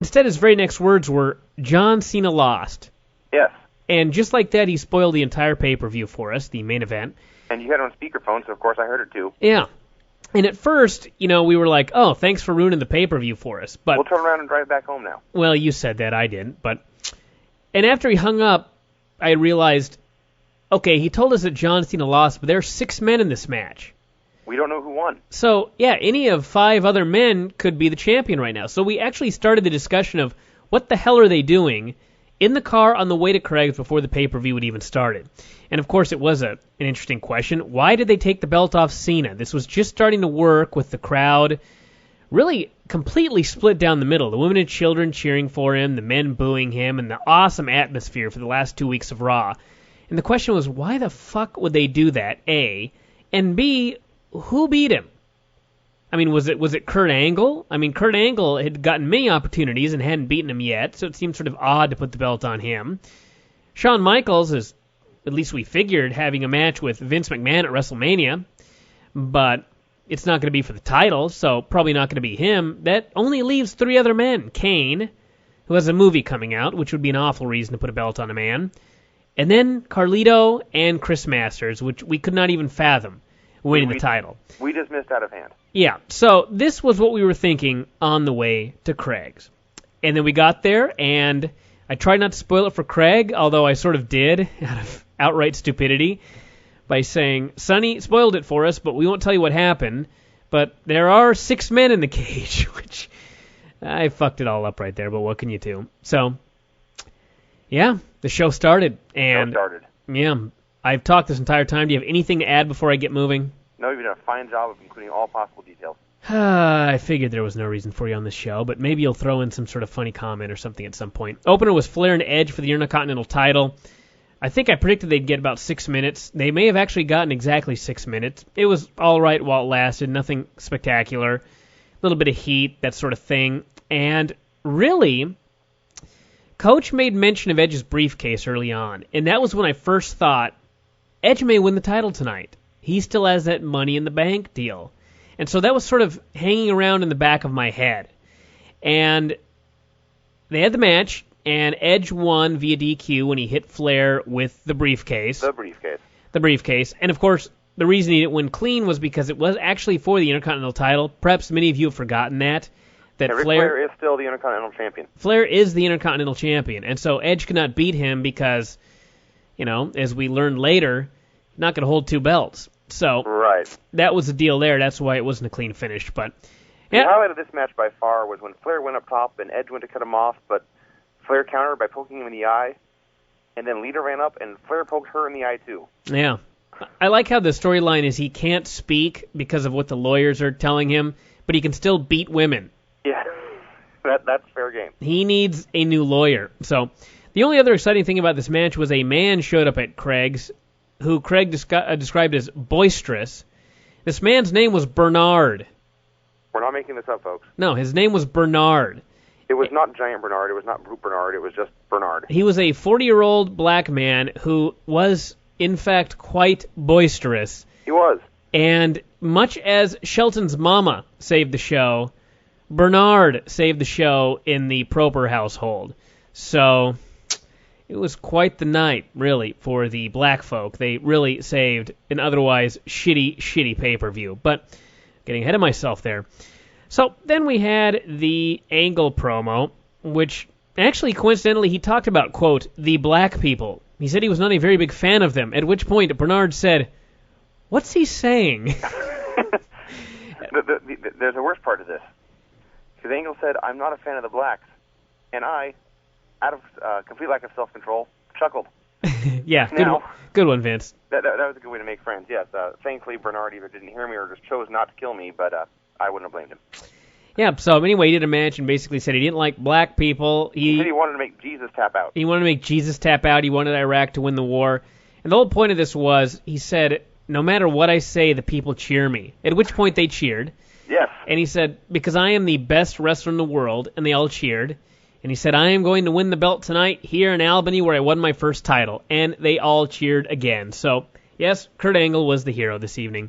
Instead, his very next words were, John Cena lost. Yes. And just like that, he spoiled the entire pay-per-view for us, the main event. And you had it on speakerphone, so of course I heard it too. Yeah. And at first, we were like, oh, thanks for ruining the pay-per-view for us. But we'll turn around and drive back home now. Well, you said that, I didn't. And after he hung up, I realized, okay, he told us that John Cena lost, but there are 6 men in this match. We don't know who won. So, yeah, any of 5 other men could be the champion right now. So we actually started the discussion of what the hell are they doing in the car on the way to Craig's before the pay-per-view had even started. And, of course, it was an interesting question. Why did they take the belt off Cena? This was just starting to work with the crowd really completely split down the middle. The women and children cheering for him, the men booing him, and the awesome atmosphere for the last 2 weeks of Raw. And the question was, why the fuck would they do that, A? And B, who beat him? I mean, was it Kurt Angle? I mean, Kurt Angle had gotten many opportunities and hadn't beaten him yet, so it seemed sort of odd to put the belt on him. Shawn Michaels is, at least we figured, having a match with Vince McMahon at WrestleMania, but it's not going to be for the title, so probably not going to be him. That only leaves 3 other men. Kane, who has a movie coming out, which would be an awful reason to put a belt on a man. And then Carlito and Chris Masters, which we could not even fathom winning the title. We just missed out of hand. Yeah, so this was what we were thinking on the way to Craig's. And then we got there, and I tried not to spoil it for Craig, although I sort of did, out of outright stupidity, by saying, Sonny spoiled it for us, but we won't tell you what happened. But there are 6 men in the cage, which I fucked it all up right there, but what can you do? So, yeah, the show started. Yeah, I've talked this entire time. Do you have anything to add before I get moving? No, you've done a fine job of including all possible details. I figured there was no reason for you on this show, but maybe you'll throw in some sort of funny comment or something at some point. Opener was Flair and Edge for the Intercontinental title. I think I predicted they'd get about 6 minutes. They may have actually gotten exactly 6 minutes. It was all right while it lasted, nothing spectacular. A little bit of heat, that sort of thing. And really, Coach made mention of Edge's briefcase early on, and that was when I first thought, Edge may win the title tonight. He still has that Money in the Bank deal. And so that was sort of hanging around in the back of my head. And they had the match, and Edge won via DQ when he hit Flair with the briefcase. The briefcase. And, of course, the reason he didn't win clean was because it was actually for the Intercontinental title. Perhaps many of you have forgotten that. Flair is still the Intercontinental Champion. Flair is the Intercontinental Champion. And so Edge could not beat him because, as we learned later, not going to hold 2 belts. So that was the deal there. That's why it wasn't a clean finish. But the highlight of this match by far was when Flair went up top and Edge went to cut him off, but Flair countered by poking him in the eye, and then Lita ran up and Flair poked her in the eye too. Yeah. I like how the storyline is he can't speak because of what the lawyers are telling him, but he can still beat women. Yeah, that's fair game. He needs a new lawyer. So the only other exciting thing about this match was a man showed up at Craig's, who Craig described as boisterous. This man's name was Bernard. We're not making this up, folks. No, his name was Bernard. It was not Giant Bernard. It was not Brute Bernard. It was just Bernard. He was a 40-year-old black man who was, in fact, quite boisterous. He was. And much as Shelton's mama saved the show, Bernard saved the show in the Proper household. So it was quite the night, really, for the black folk. They really saved an otherwise shitty pay-per-view. But getting ahead of myself there. So then we had the Angle promo, which actually, coincidentally, he talked about, quote, the black people. He said he was not a very big fan of them, at which point Bernard said, what's he saying? There's a worse part to this. Because Angle said, I'm not a fan of the blacks. And I, out of complete lack of self-control, chuckled. Yeah, good one, Vince. That was a good way to make friends, yes. Thankfully, Bernard either didn't hear me or just chose not to kill me, but I wouldn't have blamed him. Yeah, so anyway, he did a match and basically said he didn't like black people. He said he wanted to make Jesus tap out. He wanted to make Jesus tap out. He wanted Iraq to win the war. And the whole point of this was, he said, no matter what I say, the people cheer me. At which point they cheered. Yes. And he said, because I am the best wrestler in the world, and they all cheered. And he said, I am going to win the belt tonight here in Albany where I won my first title. And they all cheered again. So, yes, Kurt Angle was the hero this evening.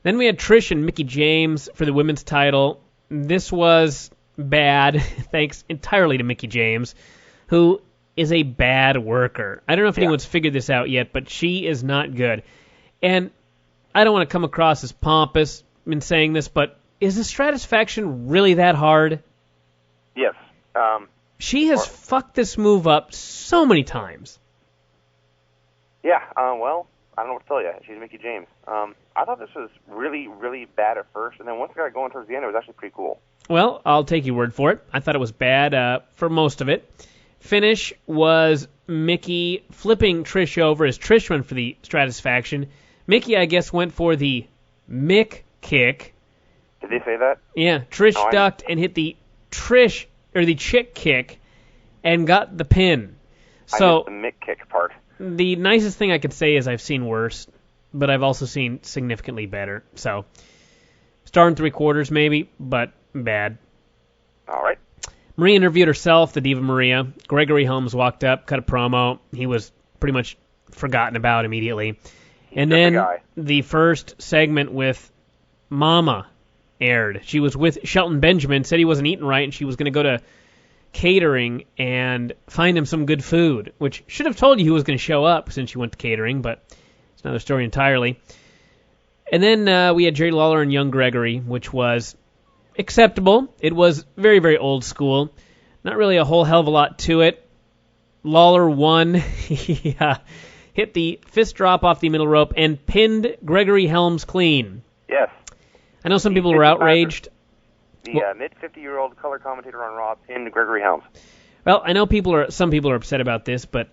Then we had Trish and Mickie James for the women's title. This was bad, thanks entirely to Mickie James, who is a bad worker. I don't know if anyone's figured this out yet, but she is not good. And I don't want to come across as pompous in saying this, but is the Stratisfaction really that hard? Yes. She has fucked this move up so many times. Yeah, well, I don't know what to tell you. She's Mickie James. I thought this was really, really bad at first, and then once it got going towards the end, it was actually pretty cool. Well, I'll take your word for it. I thought it was bad for most of it. Finish was Mickie flipping Trish over as Trish went for the Stratisfaction. Mickie, I guess, went for the Mick kick. Did they say that? Yeah, Trish ducked and hit the chick kick and got the pin. So I missed the Mick kick part. The nicest thing I could say is I've seen worse, but I've also seen significantly better. So, star and 3/4 maybe, but bad. All right. Maria interviewed herself, the Diva Maria. Gregory Helms walked up, cut a promo. He was pretty much forgotten about immediately. And then the first segment with Mama aired. She was with Shelton Benjamin, said he wasn't eating right, and she was going to go to catering and find him some good food, which should have told you he was going to show up since she went to catering, but it's another story entirely. And then we had Jerry Lawler and Young Gregory, which was acceptable. It was very, very old school. Not really a whole hell of a lot to it. Lawler won. He hit the fist drop off the middle rope and pinned Gregory Helms clean. Yes. I know some people were outraged. The mid-50-year-old color commentator on Raw pinned Gregory Helms. Well, I know some people are upset about this, but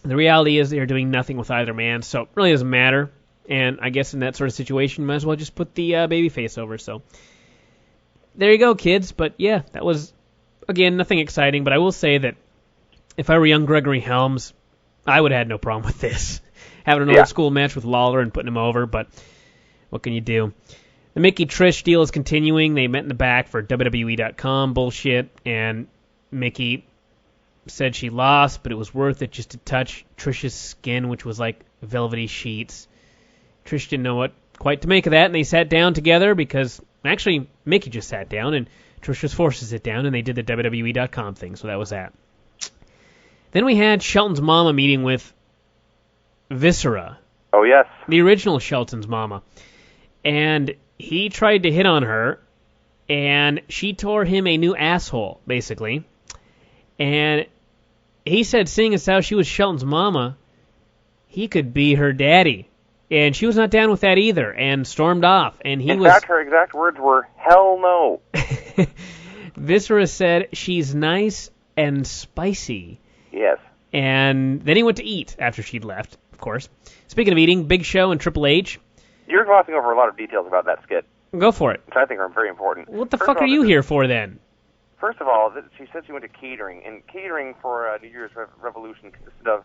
the reality is they're doing nothing with either man, so it really doesn't matter. And I guess in that sort of situation, you might as well just put the babyface over. So there you go, kids. But yeah, that was, again, nothing exciting. But I will say that if I were young Gregory Helms, I would have had no problem with this. Having an old school match with Lawler and putting him over, but what can you do? The Mickie Trish deal is continuing. They met in the back for WWE.com bullshit, and Mickie said she lost, but it was worth it just to touch Trish's skin, which was like velvety sheets. Trish didn't know what quite to make of that, and they sat down together because, actually, Mickie just sat down, and Trish was forced to sit down, and they did the WWE.com thing, so that was that. Then we had Shelton's mama meeting with Viscera. Oh, yes. The original Shelton's mama. And he tried to hit on her, and she tore him a new asshole, basically. And he said, seeing as how she was Shelton's mama, he could be her daddy. And she was not down with that either, and stormed off. And In fact, her exact words were, hell no. Viscera said, she's nice and spicy. Yes. And then he went to eat after she'd left, of course. Speaking of eating, Big Show and Triple H. You're glossing over a lot of details about that skit. Go for it. Which I think are very important. What the fuck are you here for, then? First of all, she said she went to catering, and catering for New Year's Revolution consisted of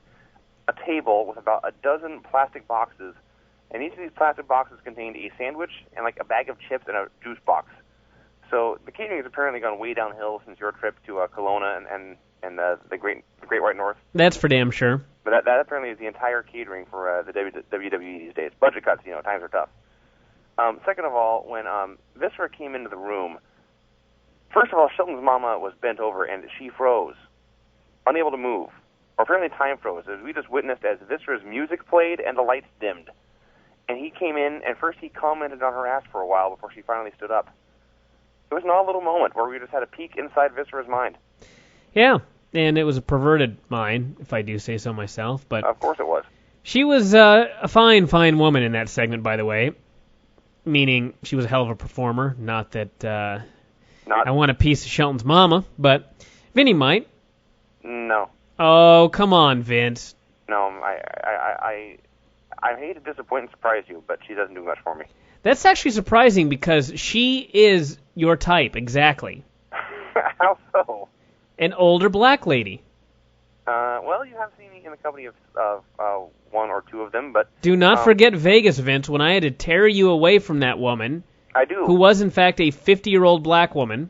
a table with about a dozen plastic boxes, and each of these plastic boxes contained a sandwich and like a bag of chips and a juice box. So the catering has apparently gone way downhill since your trip to Kelowna and the Great White North. That's for damn sure. But that apparently is the entire catering for the WWE these days. Budget cuts, times are tough. Second of all, when Viscera came into the room, first of all, Shelton's mama was bent over and she froze, unable to move. Or apparently time froze, as we just witnessed as Viscera's music played and the lights dimmed. And he came in, and first he commented on her ass for a while before she finally stood up. It was an odd little moment where we just had a peek inside Viscera's mind. Yeah, and it was a perverted mind, if I do say so myself. But of course it was. She was a fine, fine woman in that segment, by the way. Meaning she was a hell of a performer. Not that I want a piece of Shelton's mama, but Vinny might. No. Oh, come on, Vince. No, I hate to disappoint and surprise you, but she doesn't do much for me. That's actually surprising because she is your type, exactly. How so? An older black lady. Well, you have seen me in the company of one or two of them, but... Do not forget Vegas, Vince, when I had to tear you away from that woman. I do. Who was, in fact, a 50-year-old black woman.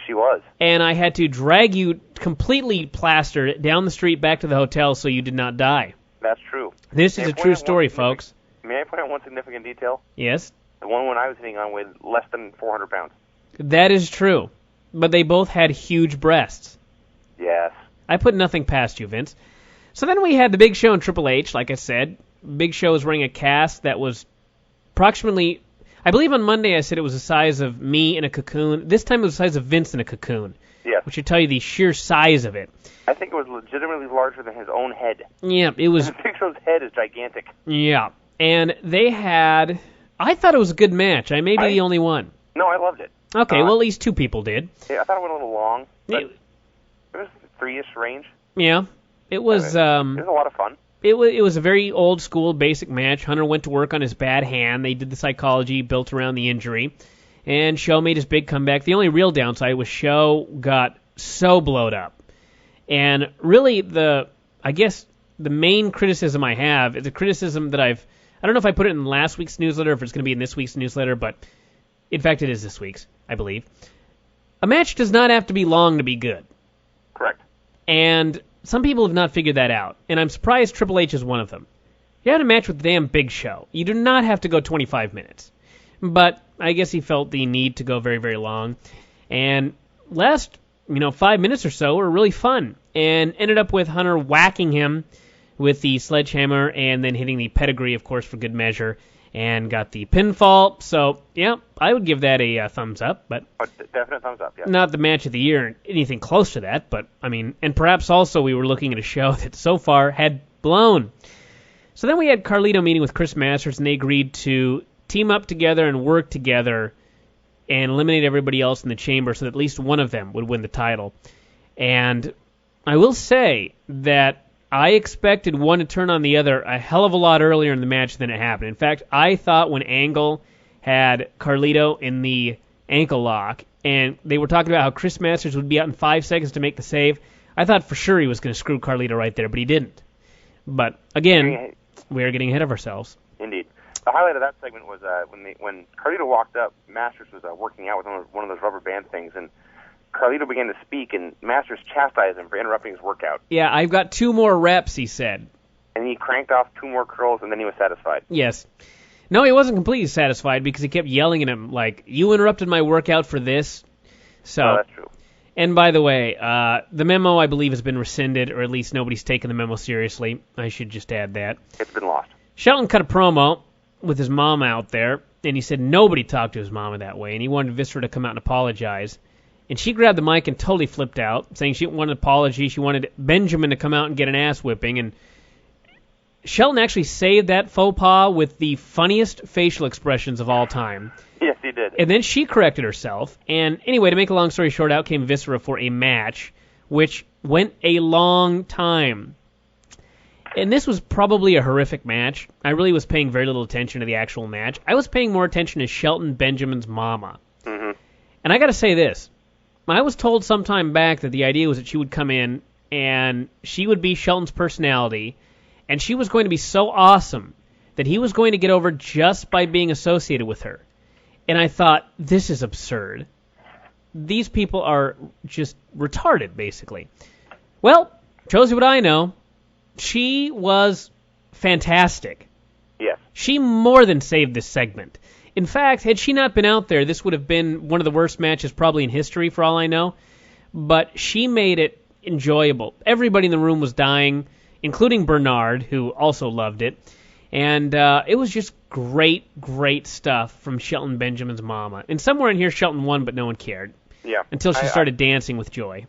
She was. And I had to drag you completely plastered down the street back to the hotel so you did not die. That's true. This is a true story, folks. May I point out one significant detail? Yes? The one when I was hitting on weighed less than 400 pounds. That is true. but they both had huge breasts. Yes. I put nothing past you, Vince. So then we had the Big Show and Triple H, like I said. Big Show was wearing a cast that was approximately, I believe on Monday I said it was the size of me in a cocoon. This time it was the size of Vince in a cocoon. Yes. Which should tell you the sheer size of it. I think it was legitimately larger than his own head. Yeah, it was. Big Show's head is gigantic. Yeah. And they had, I thought it was a good match. I may be the only one. No, I loved it. Okay, well at least two people did. Yeah, I thought it went a little long, but it was 3-ish range. Yeah. It was It was a lot of fun. It was a very old school basic match. Hunter went to work on his bad hand. They did the psychology built around the injury. And Show made his big comeback. The only real downside was Show got so blowed up. And really I guess the main criticism I have is a criticism that I don't know if I put it in last week's newsletter, if it's going to be in this week's newsletter, but in fact it is this week's, I believe. A match does not have to be long to be good. Correct. And some people have not figured that out, and I'm surprised Triple H is one of them. You had a match with the damn Big Show. You do not have to go 25 minutes. But I guess he felt the need to go very, very long. And last, 5 minutes or so were really fun, and ended up with Hunter whacking him with the sledgehammer and then hitting the pedigree, of course, for good measure, and got the pinfall. So, yeah, I would give that a thumbs up. But definite thumbs up, yeah. Not the match of the year or anything close to that, but, and perhaps also we were looking at a show that so far had blown. So then we had Carlito meeting with Chris Masters, and they agreed to team up together and work together and eliminate everybody else in the chamber so that at least one of them would win the title. And I will say that I expected one to turn on the other a hell of a lot earlier in the match than it happened. In fact, I thought when Angle had Carlito in the ankle lock, and they were talking about how Chris Masters would be out in 5 seconds to make the save, I thought for sure he was going to screw Carlito right there, but he didn't. But, again, we are getting ahead of ourselves. Indeed. The highlight of that segment was when Carlito walked up, Masters was working out with one of those rubber band things, and Carlito began to speak, and Masters chastised him for interrupting his workout. Yeah, I've got 2 more reps, he said. And he cranked off 2 more curls, and then he was satisfied. Yes. No, he wasn't completely satisfied because he kept yelling at him, like, you interrupted my workout for this. So, oh, that's true. And by the way, the memo, I believe, has been rescinded, or at least nobody's taken the memo seriously. I should just add that. It's been lost. Shelton cut a promo with his mom out there, and he said nobody talked to his mama that way, and he wanted Viscera to come out and apologize. And she grabbed the mic and totally flipped out, saying she didn't want an apology. She wanted Benjamin to come out and get an ass whipping. And Shelton actually saved that faux pas with the funniest facial expressions of all time. Yes, he did. And then she corrected herself. And anyway, to make a long story short, out came Viscera for a match, which went a long time. And this was probably a horrific match. I really was paying very little attention to the actual match. I was paying more attention to Shelton Benjamin's mama. Mm-hmm. And I got to say this. I was told some time back that the idea was that she would come in and she would be Shelton's personality, and she was going to be so awesome that he was going to get over just by being associated with her. And I thought, this is absurd. These people are just retarded, basically. Well, shows you what I know. She was fantastic. Yes. She more than saved this segment. In fact, had she not been out there, this would have been one of the worst matches probably in history, for all I know. But she made it enjoyable. Everybody in the room was dying, including Bernard, who also loved it. And it was just great, great stuff from Shelton Benjamin's mama. And somewhere in here, Shelton won, but no one cared. Yeah. Until she started dancing with joy.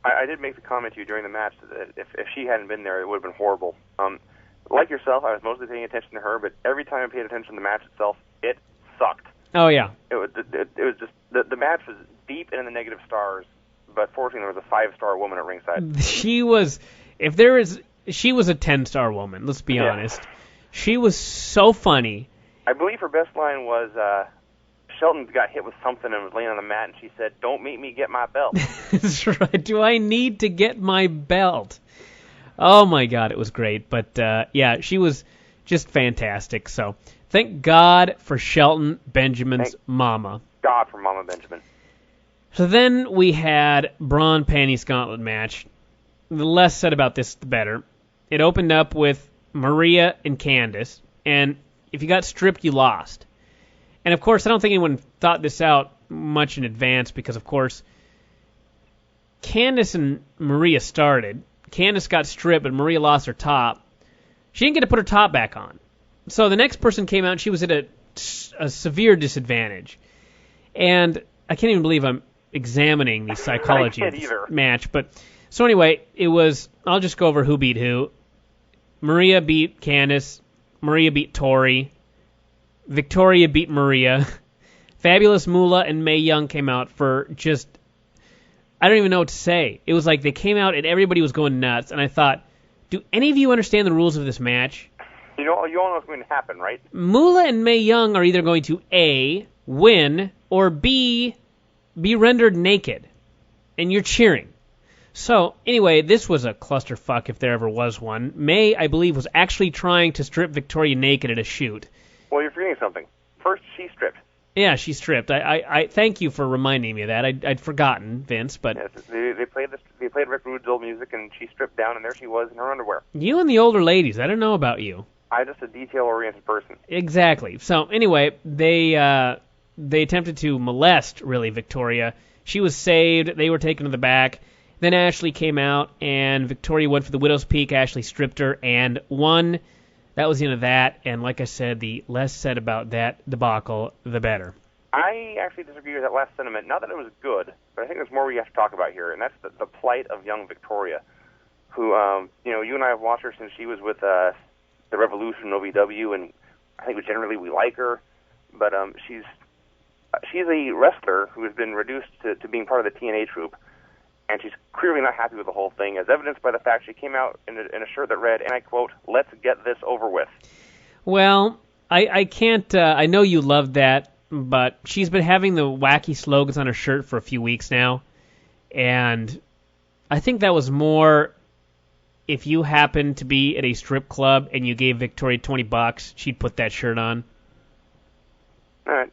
I did make the comment to you during the match that if she hadn't been there, it would have been horrible. Like yourself, I was mostly paying attention to her, but every time I paid attention to the match itself, it sucked. Oh, yeah. It was just the match was deep in the negative stars, but fortunately there was a 5-star woman at ringside. She was a 10-star woman, let's be honest. She was so funny. I believe her best line was, Shelton got hit with something and was laying on the mat, and she said, "Don't make me get my belt." That's right. Do I need to get my belt? Oh, my God, it was great. But, yeah, she was just fantastic. So, thank God for Shelton Benjamin's mama. God for Mama Benjamin. So then we had Braun Panties Gauntlet match. The less said about this, the better. It opened up with Maria and Candice, and if you got stripped, you lost. And, of course, I don't think anyone thought this out much in advance because, of course, Candice and Maria started. Candice got stripped, but Maria lost her top. She didn't get to put her top back on. So the next person came out, and she was at a severe disadvantage. And I can't even believe I'm examining the psychology of this match. But so anyway, it was, I'll just go over who beat who. Maria beat Candice. Maria beat Tori. Victoria beat Maria. Fabulous Moolah and Mae Young came out for just, I don't even know what to say. It was like they came out and everybody was going nuts. And I thought, do any of you understand the rules of this match? You all know what's going to happen, right? Moolah and Mae Young are either going to A, win, or B, be rendered naked. And you're cheering. So, anyway, this was a clusterfuck if there ever was one. Mae, I believe, was actually trying to strip Victoria naked at a shoot. Well, you're forgetting something. First, she stripped. Yeah, she stripped. I thank you for reminding me of that. I'd forgotten, Vince, but... Yes, they played Rick Rude's old music, and she stripped down, and there she was in her underwear. You and the older ladies, I don't know about you. I'm just a detail-oriented person. Exactly. So, anyway, they attempted to molest, really, Victoria. She was saved. They were taken to the back. Then Ashley came out, and Victoria went for the Widow's Peak. Ashley stripped her and won. That was the end of that. And like I said, the less said about that debacle, the better. I actually disagree with that last sentiment. Not that it was good, but I think there's more we have to talk about here, and that's the plight of young Victoria, who, you and I have watched her since she was with the Revolution OVW, and I think generally we like her, but she's a wrestler who has been reduced to being part of the TNA troupe, and she's clearly not happy with the whole thing, as evidenced by the fact she came out in a shirt that read, and I quote, "Let's get this over with." Well, I can't, I know you loved that, but she's been having the wacky slogans on her shirt for a few weeks now, and I think that was more if you happened to be at a strip club and you gave Victoria $20, she'd put that shirt on. All right.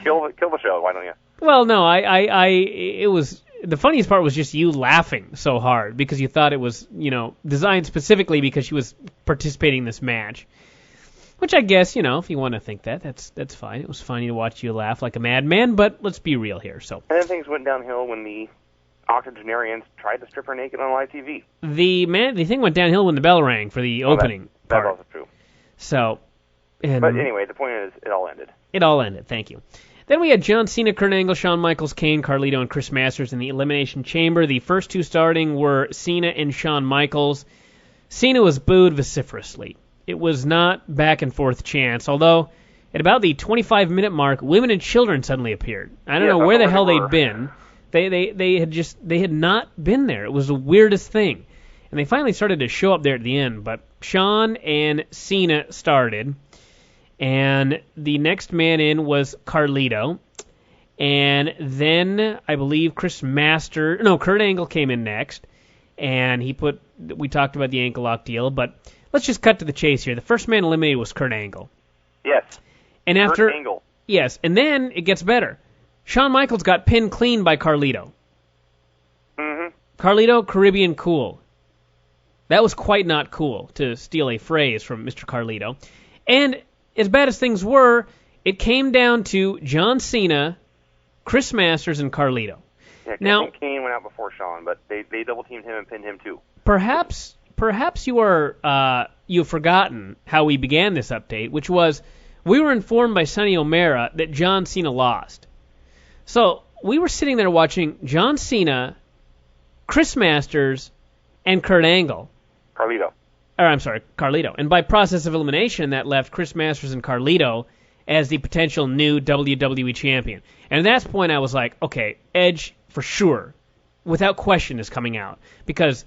kill the show, why don't you? Well, no, it was, the funniest part was just you laughing so hard because you thought it was, designed specifically because she was participating in this match. Which I guess, if you want to think that's fine. It was funny to watch you laugh like a madman, but let's be real here. So. And then things went downhill when the octogenarians tried to strip her naked on live TV. The thing went downhill when the bell rang for the opening part. That's also true. So. But anyway, the point is, it all ended. It all ended, thank you. Then we had John Cena, Kurt Angle, Shawn Michaels, Kane, Carlito, and Chris Masters in the Elimination Chamber. The first two starting were Cena and Shawn Michaels. Cena was booed vociferously. It was not back and forth chance, although at about the 25-minute mark, women and children suddenly appeared. I don't know where the hell they'd been. They had not been there. It was the weirdest thing. And they finally started to show up there at the end, but Shawn and Cena started. And the next man in was Carlito. And then, I believe, Kurt Angle came in next. And we talked about the ankle lock deal, but let's just cut to the chase here. The first man eliminated was Kurt Angle. Yes. And after, Kurt Angle. Yes, and then it gets better. Shawn Michaels got pinned clean by Carlito. Mm-hmm. Carlito, Caribbean cool. That was quite not cool, to steal a phrase from Mr. Carlito. And as bad as things were, it came down to John Cena, Chris Masters, and Carlito. Yeah, now, Kane went out before Shawn, but they double-teamed him and pinned him too. Perhaps you've forgotten how we began this update, which was we were informed by Sonny O'Mara that John Cena lost. So we were sitting there watching John Cena, Chris Masters, and Kurt Angle. Carlito. And by process of elimination, that left Chris Masters and Carlito as the potential new WWE champion. And at that point, I was like, okay, Edge for sure, without question, is coming out. Because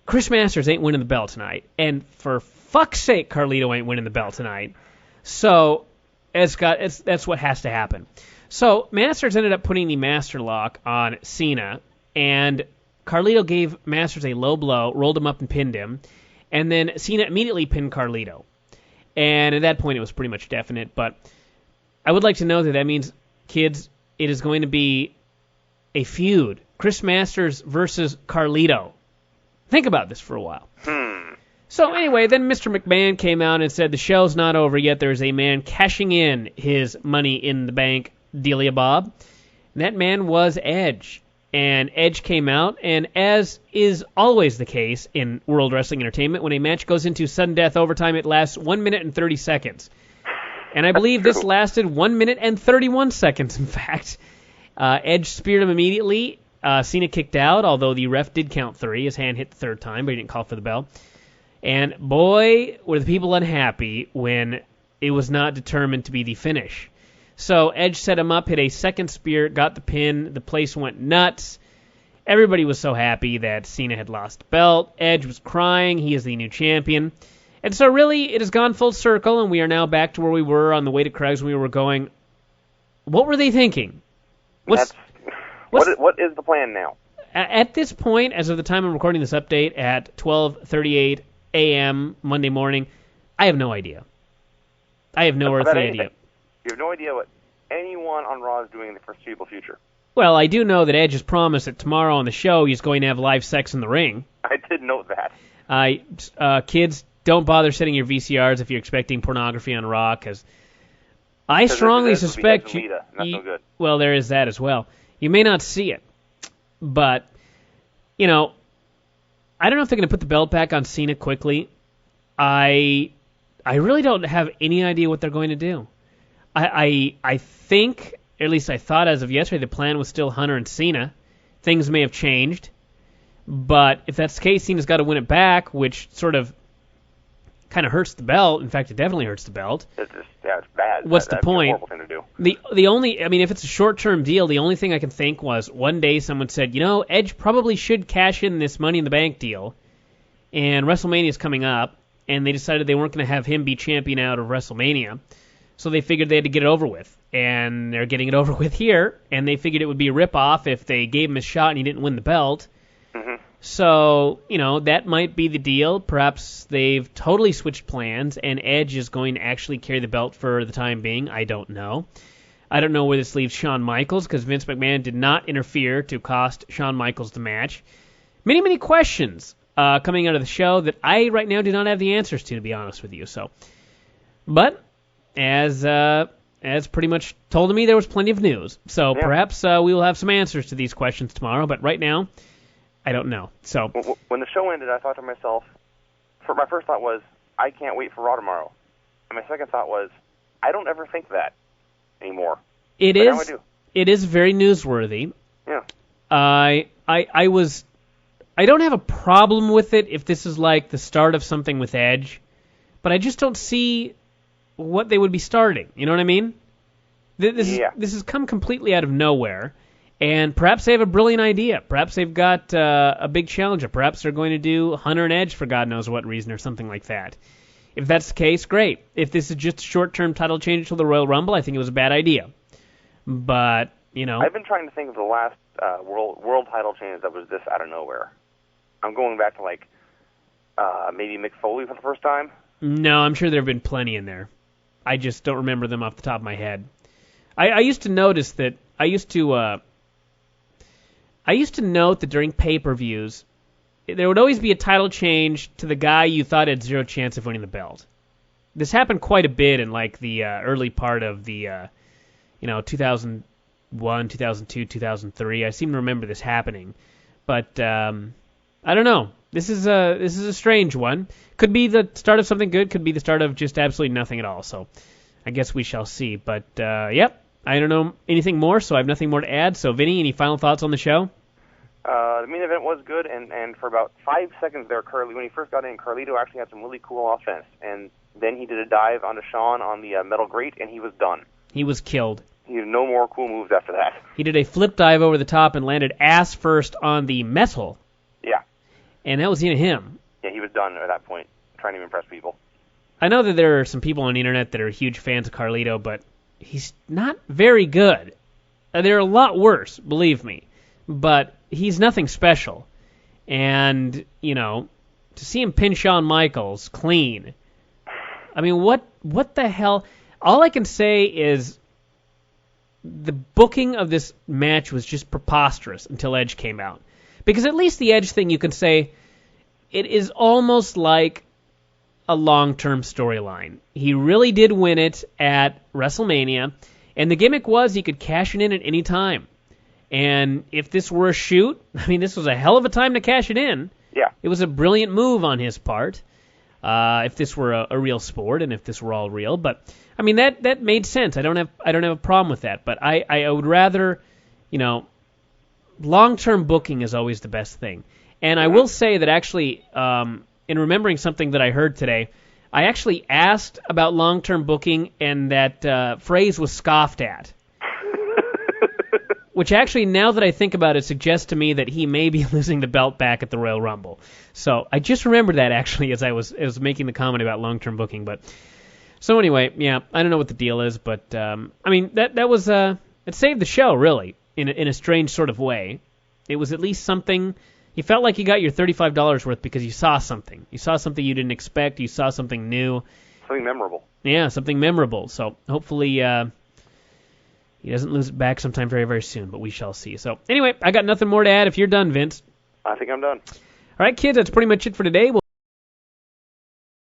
Chris Masters ain't winning the belt tonight. And for fuck's sake, Carlito ain't winning the belt tonight. So that's what has to happen. So Masters ended up putting the Master Lock on Cena. And Carlito gave Masters a low blow, rolled him up and pinned him. And then Cena immediately pinned Carlito. And at that point, it was pretty much definite. But I would like to know that means, kids, it is going to be a feud. Chris Masters versus Carlito. Think about this for a while. So anyway, then Mr. McMahon came out and said the show's not over yet. There's a man cashing in his money in the bank, Delia Bob. And that man was Edge. and Edge came out, and as is always the case in World Wrestling Entertainment, when a match goes into sudden death overtime, it lasts 1 minute and 30 seconds. And I believe this lasted 1 minute and 31 seconds, in fact. Edge speared him immediately. Cena kicked out, although the ref did count 3. His hand hit the third time, but he didn't call for the bell. And boy, were the people unhappy when it was not determined to be the finish. So Edge set him up, hit a second spear, got the pin. The place went nuts. Everybody was so happy that Cena had lost the belt. Edge was crying. He is the new champion. And so really, it has gone full circle, and we are now back to where we were on the way to Craig's when we were going. What were they thinking? What is the plan now? At this point, as of the time I'm recording this update at 12:38 a.m. Monday morning, I have no idea. I have no earthly idea. You have no idea what anyone on Raw is doing in the foreseeable future. Well, I do know that Edge has promised that tomorrow on the show he's going to have live sex in the ring. I did note that. Kids, don't bother setting your VCRs if you're expecting pornography on Raw, because I strongly suspect you. Not so good. Well, there is that as well. You may not see it, but I don't know if they're going to put the belt back on Cena quickly. I really don't have any idea what they're going to do. I think, or at least I thought as of yesterday, the plan was still Hunter and Cena. Things may have changed, but if that's the case, Cena's got to win it back, which sort of kind of hurts the belt. In fact, it definitely hurts the belt. It's bad. What's the point? That'd be a horrible thing to do. The only, if it's a short-term deal, the only thing I can think was one day someone said, Edge probably should cash in this Money in the Bank deal, and WrestleMania's coming up, and they decided they weren't going to have him be champion out of WrestleMania. So they figured they had to get it over with, and they're getting it over with here, and they figured it would be a rip-off if they gave him a shot and he didn't win the belt. Mm-hmm. So, that might be the deal. Perhaps they've totally switched plans, and Edge is going to actually carry the belt for the time being. I don't know. I don't know where this leaves Shawn Michaels, because Vince McMahon did not interfere to cost Shawn Michaels the match. Many, many questions coming out of the show that I right now do not have the answers to be honest with you. But as pretty much told to me, there was plenty of news. So perhaps we will have some answers to these questions tomorrow. But right now, I don't know. So when the show ended, I thought to myself, my first thought was, I can't wait for Raw tomorrow. And my second thought was, I don't ever think that anymore. It Now I do. It is very newsworthy. Yeah. I don't have a problem with it if this is like the start of something with Edge, but I just don't see what they would be starting. You know what I mean? This has come completely out of nowhere, and perhaps they have a brilliant idea. Perhaps they've got a big challenger. Perhaps they're going to do Hunter and Edge for God knows what reason or something like that. If that's the case, great. If this is just a short-term title change to the Royal Rumble, I think it was a bad idea. But, I've been trying to think of the last world title change that was this out of nowhere. I'm going back to, maybe Mick Foley for the first time. No, I'm sure there have been plenty in there. I just don't remember them off the top of my head. I used to notice that, I used to note that during pay-per-views, there would always be a title change to the guy you thought had zero chance of winning the belt. This happened quite a bit in the early part of the 2001, 2002, 2003. I seem to remember this happening, but I don't know. This is a strange one. Could be the start of something good. Could be the start of just absolutely nothing at all. So I guess we shall see. But yep, I don't know anything more, so I have nothing more to add. So Vinny, any final thoughts on the show? The main event was good, and for about 5 seconds there, when he first got in, Carlito actually had some really cool offense. And then he did a dive onto Shawn on the metal grate, and he was done. He was killed. He had no more cool moves after that. He did a flip dive over the top and landed ass first on the metal. Yeah. And that was the end of him. Yeah, he was done at that point, trying to impress people. I know that there are some people on the internet that are huge fans of Carlito, but he's not very good. They're a lot worse, believe me. But he's nothing special. And, to see him pin Shawn Michaels clean, I mean, what the hell? All I can say is the booking of this match was just preposterous until Edge came out. Because at least the Edge thing, you can say, it is almost like a long-term storyline. He really did win it at WrestleMania, and the gimmick was he could cash it in at any time. And if this were a shoot, I mean, this was a hell of a time to cash it in. Yeah. It was a brilliant move on his part. If this were a real sport and if this were all real, but I mean that made sense. I don't have a problem with that. But I would rather, long-term booking is always the best thing. And I will say that actually, in remembering something that I heard today, I actually asked about long-term booking, and that phrase was scoffed at. Which actually, now that I think about it, suggests to me that he may be losing the belt back at the Royal Rumble. So I just remembered that actually as I was making the comment about long-term booking. But so anyway, yeah, I don't know what the deal is, but I mean that was it saved the show really in a strange sort of way. It was at least something. You felt like you got your $35 worth because you saw something. You saw something you didn't expect. You saw something new. Something memorable. Yeah, something memorable. So hopefully. He doesn't lose it back sometime very, very soon, but we shall see. So, anyway, I got nothing more to add. If you're done, Vince. I think I'm done. All right, kids, that's pretty much it for today.